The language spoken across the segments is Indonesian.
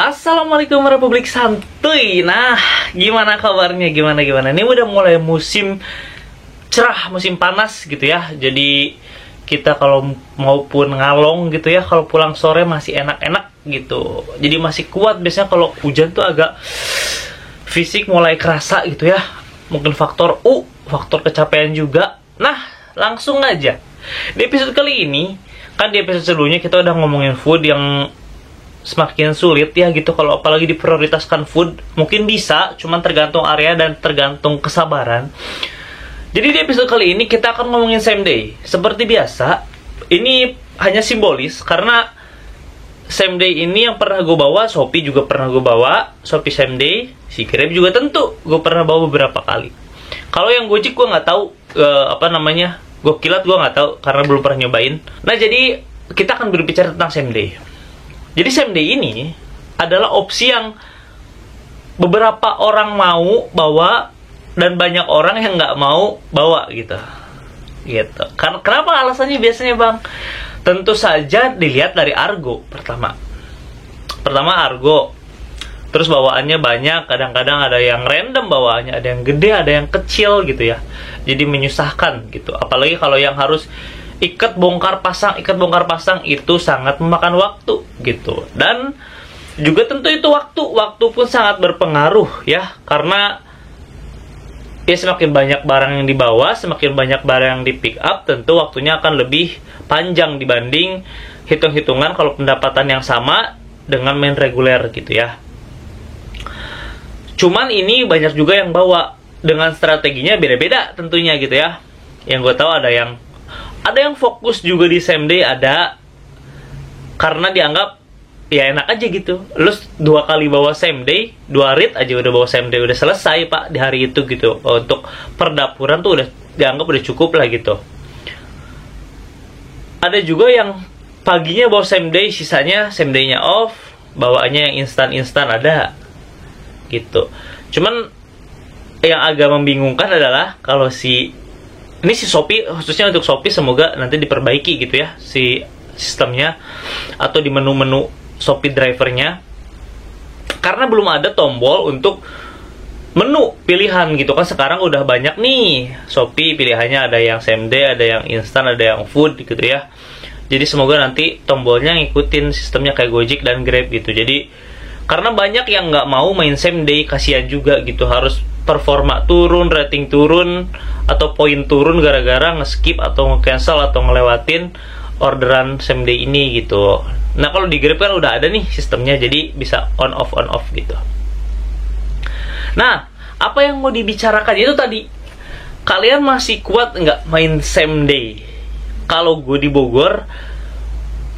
Assalamualaikum Republik Santuy. Nah, gimana kabarnya? Gimana? Ini udah mulai musim cerah, musim panas gitu ya. Jadi kita kalau maupun ngalong gitu ya, kalau pulang sore masih enak-enak gitu. Jadi masih kuat. Biasanya kalau hujan tuh agak fisik mulai kerasa gitu ya. Mungkin faktor kecapean juga. Nah, langsung aja. Di episode kali ini, kan di episode sebelumnya kita udah ngomongin food yang semakin sulit ya gitu, kalau apalagi diprioritaskan food. Mungkin bisa, cuman tergantung area dan tergantung kesabaran. Jadi di episode kali ini kita akan ngomongin same day. Seperti biasa, ini hanya simbolis karena same day ini yang pernah gue bawa, Shopee juga pernah gue bawa, Shopee same day, si Grab juga tentu gue pernah bawa beberapa kali. Kalau yang Gojek gue nggak tahu gue kilat gue nggak tahu karena belum pernah nyobain. Nah, jadi kita akan berbicara tentang same day. Jadi same day ini adalah opsi yang beberapa orang mau bawa dan banyak orang yang nggak mau bawa gitu. Kenapa alasannya biasanya, Bang? Tentu saja dilihat dari argo pertama argo. Terus bawaannya banyak, kadang-kadang ada yang random bawaannya, ada yang gede, ada yang kecil gitu ya. Jadi menyusahkan gitu. Apalagi kalau yang harus ikat bongkar pasang itu sangat memakan waktu gitu. Dan juga tentu itu waktu pun sangat berpengaruh ya, karena ya semakin banyak barang yang dibawa, semakin banyak barang yang di pick up, tentu waktunya akan lebih panjang dibanding hitung-hitungan kalau pendapatan yang sama dengan main reguler gitu ya. Cuman ini banyak juga yang bawa dengan strateginya beda-beda tentunya gitu ya. Yang gue tahu ada yang fokus juga di same day, ada karena dianggap ya enak aja gitu. Lu 2 kali bawa same day, 2 read aja udah bawa same day, udah selesai Pak di hari itu gitu. Untuk perdapuran tuh udah dianggap udah cukup lah gitu. Ada juga yang paginya bawa same day, sisanya same day-nya off, bawaannya yang instan ada gitu. Cuman yang agak membingungkan adalah kalau si Shopee, khususnya untuk Shopee, semoga nanti diperbaiki gitu ya si sistemnya atau di menu-menu Shopee drivernya, karena belum ada tombol untuk menu pilihan gitu kan. Sekarang udah banyak nih Shopee pilihannya, ada yang same day, ada yang instan, ada yang food gitu ya. Jadi semoga nanti tombolnya ngikutin sistemnya kayak Gojek dan Grab gitu. Jadi karena banyak yang nggak mau main same day, kasihan juga gitu, harus performa turun, rating turun, atau poin turun gara-gara nge-skip atau nge-cancel atau ngelewatin orderan same day ini gitu. Nah, kalau di Grab kan udah ada nih sistemnya, jadi bisa on off gitu. Nah, apa yang mau dibicarakan itu tadi, kalian masih kuat nggak main same day? Kalau gue di Bogor,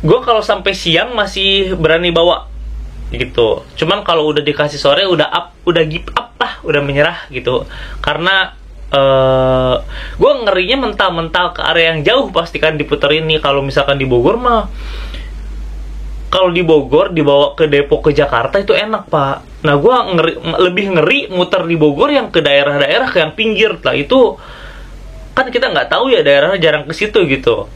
gue kalau sampai siang masih berani bawa gitu. Cuman kalau udah dikasih sore udah give up lah, udah menyerah gitu. Karena gue ngerinya mental ke area yang jauh pastikan diputerin nih. Kalau misalkan di Bogor mah, kalau di Bogor dibawa ke Depok ke Jakarta itu enak Pak. Nah, gue lebih ngeri muter di Bogor yang ke daerah-daerah yang pinggir lah. Itu kan kita nggak tahu ya, daerahnya jarang ke situ gitu.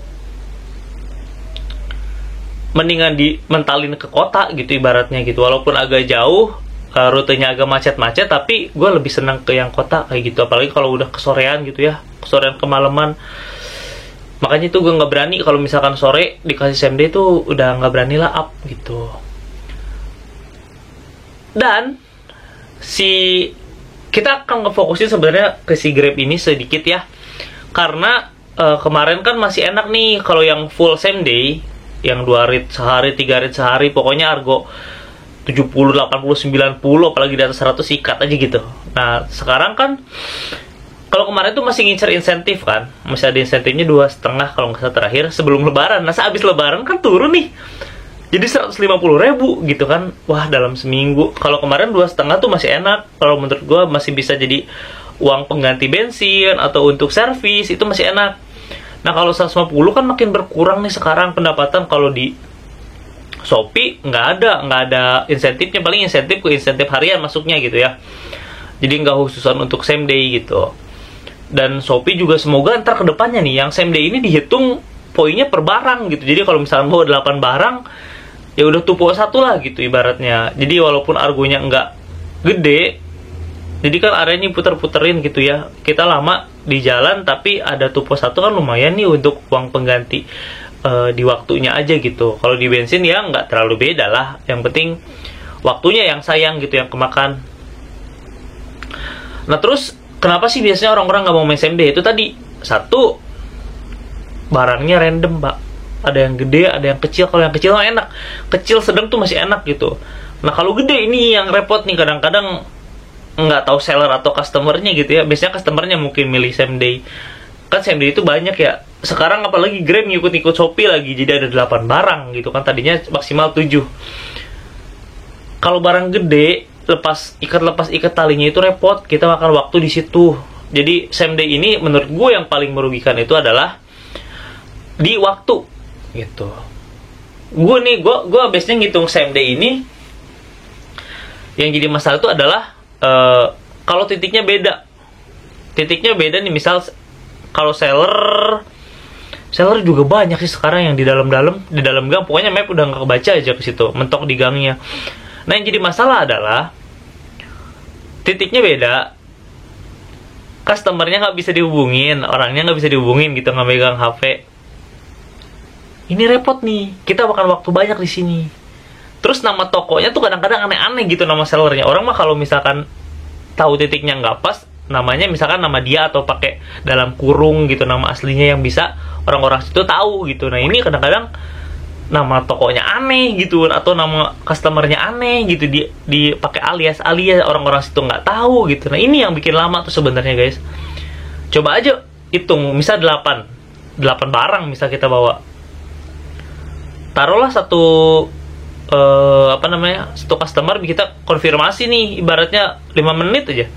Mendingan dimentalin ke kota gitu ibaratnya gitu. Walaupun agak jauh, rutenya agak macet-macet, tapi gue lebih senang ke yang kota kayak gitu. Apalagi kalau udah kesorean gitu ya, kesorean kemalaman. Makanya itu gue nggak berani kalau misalkan sore dikasih same day tuh udah nggak berani lah up gitu. Dan kita akan ngefokusin sebenarnya ke si Grab ini sedikit ya, karena kemarin kan masih enak nih kalau yang full same day, yang 2 read sehari, 3 read sehari, pokoknya argo 70, 80, 90, apalagi di atas 100 sikat aja gitu. Nah, sekarang kan kalau kemarin tuh masih ngincer insentif kan, masih ada insentifnya 2,5 kalau nggak salah terakhir sebelum lebaran. Nah, sehabis lebaran kan turun nih jadi 150.000 gitu kan. Wah, dalam seminggu. Kalau kemarin 2,5 tuh masih enak, kalau menurut gue masih bisa jadi uang pengganti bensin atau untuk servis, itu masih enak. Nah, kalau 150 kan makin berkurang nih sekarang pendapatan. Kalau di Shopee nggak ada insentifnya, paling insentif harian masuknya gitu ya. Jadi nggak khususan untuk same day gitu. Dan Shopee juga semoga ntar kedepannya nih yang same day ini dihitung poinnya per barang gitu. Jadi kalau misalnya bawa 8 barang, ya udah tupo satu lah gitu ibaratnya. Jadi walaupun argonya nggak gede, jadi kan areanya puter-puterin gitu ya, kita lama di jalan tapi ada tupo satu kan lumayan nih untuk uang pengganti di waktunya aja gitu. Kalau di bensin ya nggak terlalu beda lah, yang penting waktunya yang sayang gitu, yang kemakan. Nah terus kenapa sih biasanya orang-orang nggak mau main SMD? Itu tadi, satu, barangnya random pak, ada yang gede ada yang kecil. Kalau yang kecil mah enak, kecil sedang tuh masih enak gitu. Nah kalau gede ini yang repot nih, kadang-kadang nggak tahu seller atau customernya gitu ya. Biasanya customernya mungkin milih same day, kan same day itu banyak ya sekarang, apalagi Grab ngikut-ngikut Shopee lagi, jadi ada 8 barang gitu kan, tadinya maksimal 7. Kalau barang gede, lepas ikat talinya itu repot, kita makan waktu di situ. Jadi same day ini menurut gue yang paling merugikan itu adalah di waktu gitu. Gue biasanya ngitung same day ini, yang jadi masalah itu adalah kalau titiknya beda nih. Misal kalau seller juga banyak sih sekarang yang di dalam gang, pokoknya map udah nggak kebaca aja ke situ, mentok di gangnya. Nah yang jadi masalah adalah titiknya beda, customernya nggak bisa dihubungin, orangnya nggak bisa dihubungin gitu, nggak megang HP. Ini repot nih, kita makan waktu banyak di sini. Terus nama tokonya tuh kadang-kadang aneh-aneh gitu nama sellernya. Orang mah kalau misalkan tahu titiknya nggak pas, namanya misalkan nama dia atau pakai dalam kurung gitu nama aslinya yang bisa orang-orang situ tahu gitu. Nah ini kadang-kadang nama tokonya aneh gitu, atau nama customernya aneh gitu, dipakai alias orang-orang situ nggak tahu gitu. Nah ini yang bikin lama tuh sebenarnya guys. Coba aja hitung, misal 8 barang misal kita bawa, taruhlah satu satu customer kita konfirmasi nih, ibaratnya 5 menit aja.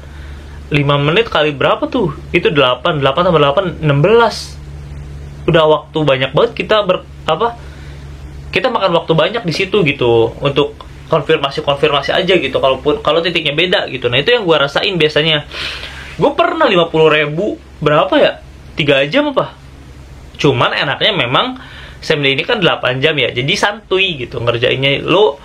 5 menit kali berapa tuh? Itu 8 tambah 8, 16. Udah waktu banyak banget kita kita makan waktu banyak di situ gitu untuk konfirmasi aja gitu, kalau titiknya beda gitu. Nah itu yang gue rasain biasanya. Gue pernah 50.000 berapa ya, 3 jam apa. Cuman enaknya memang same day ini kan 8 jam ya, jadi santuy gitu ngerjainnya. Lo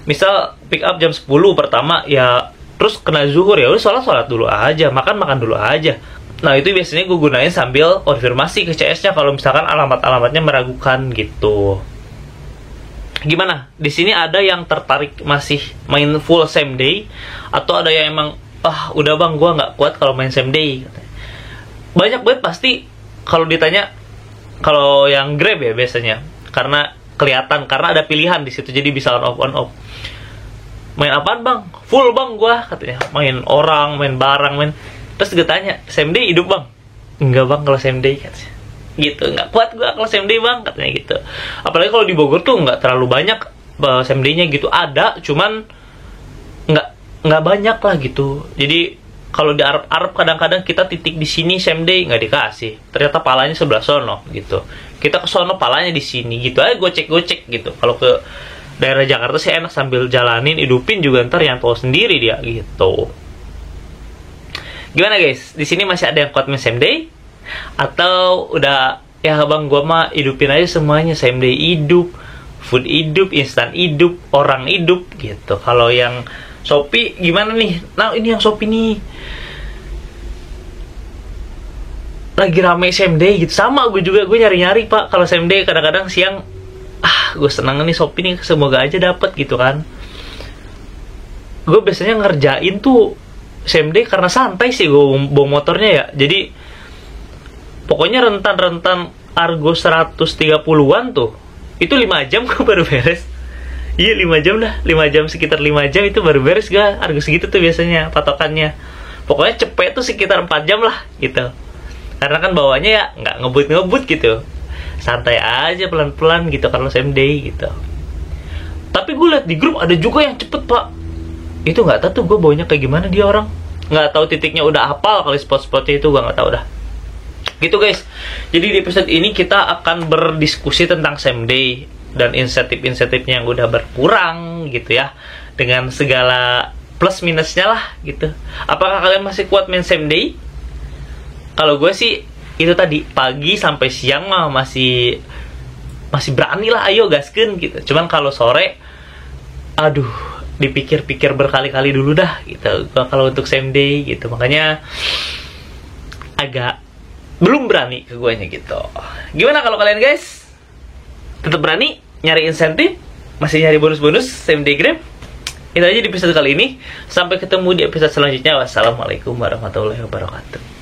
misal pick up jam 10 pertama ya, terus kena zuhur ya udah sholat dulu aja, makan dulu aja. Nah itu biasanya gue gunain sambil konfirmasi ke CS-nya kalau misalkan alamatnya meragukan gitu. Gimana? Di sini ada yang tertarik masih main full same day, atau ada yang emang udah bang gue nggak kuat kalau main same day? Banyak banget pasti kalau ditanya. Kalau yang Grab ya biasanya, karena kelihatan, karena ada pilihan di situ, jadi bisa on off. Main apaan bang? Full bang gue katanya. Main orang, main barang, Terus gue tanya, same day hidup bang? Enggak bang kalau same day katanya. Gitu, nggak kuat gue kalau same day bang katanya gitu. Apalagi kalau di Bogor tuh nggak terlalu banyak same day-nya gitu, ada cuman nggak banyak lah gitu. Jadi kalau di Arab kadang-kadang kita titik di sini same day nggak dikasih, ternyata palanya sebelah sono gitu. Kita ke sono palanya di sini gitu aja, gocek gitu. Kalau ke daerah Jakarta sih enak sambil jalanin, hidupin juga ntar yang tahu sendiri dia gitu. Gimana guys? Di sini masih ada yang kuat main same day? Atau udah ya bang gua mah hidupin aja semuanya, same day hidup, food hidup, instan hidup, orang hidup gitu. Kalau yang Shopee gimana nih? Nah ini yang Shopee nih lagi rame same day gitu. Sama gue juga, gue nyari-nyari pak kalau same day kadang-kadang siang. Gue seneng nih Shopee nih, semoga aja dapet gitu kan. Gue biasanya ngerjain tuh same day karena santai sih gue bawa motornya ya. Jadi pokoknya rentan argo 130-an tuh, itu 5 jam gue baru beres. Iya 5 jam dah, 5 jam, sekitar 5 jam itu baru beres gak, harga segitu tuh biasanya patokannya. Pokoknya cepet tuh sekitar 4 jam lah gitu. Karena kan bawanya ya nggak ngebut gitu, santai aja pelan-pelan gitu kalau same day gitu. Tapi gue liat di grup ada juga yang cepet pak. Itu nggak tahu tuh gue bawanya kayak gimana dia orang. Nggak tahu titiknya udah hafal kali spot-spotnya itu, gue nggak tahu dah. Gitu guys. Jadi di episode ini kita akan berdiskusi tentang same day dan insentif-insentifnya yang udah berkurang gitu ya, dengan segala plus minusnya lah gitu. Apakah kalian masih kuat main same day? Kalau gue sih itu tadi, pagi sampai siang mah masih berani lah, ayo gaskeun gitu. Cuman kalau sore aduh, dipikir-pikir berkali-kali dulu dah gitu kalau untuk same day gitu. Makanya agak belum berani ke guanya gitu. Gimana kalau kalian guys? Tetap berani nyari insentif? Masih nyari bonus-bonus same day Grab? Itu aja di episode kali ini. Sampai ketemu di episode selanjutnya. Wassalamualaikum warahmatullahi wabarakatuh.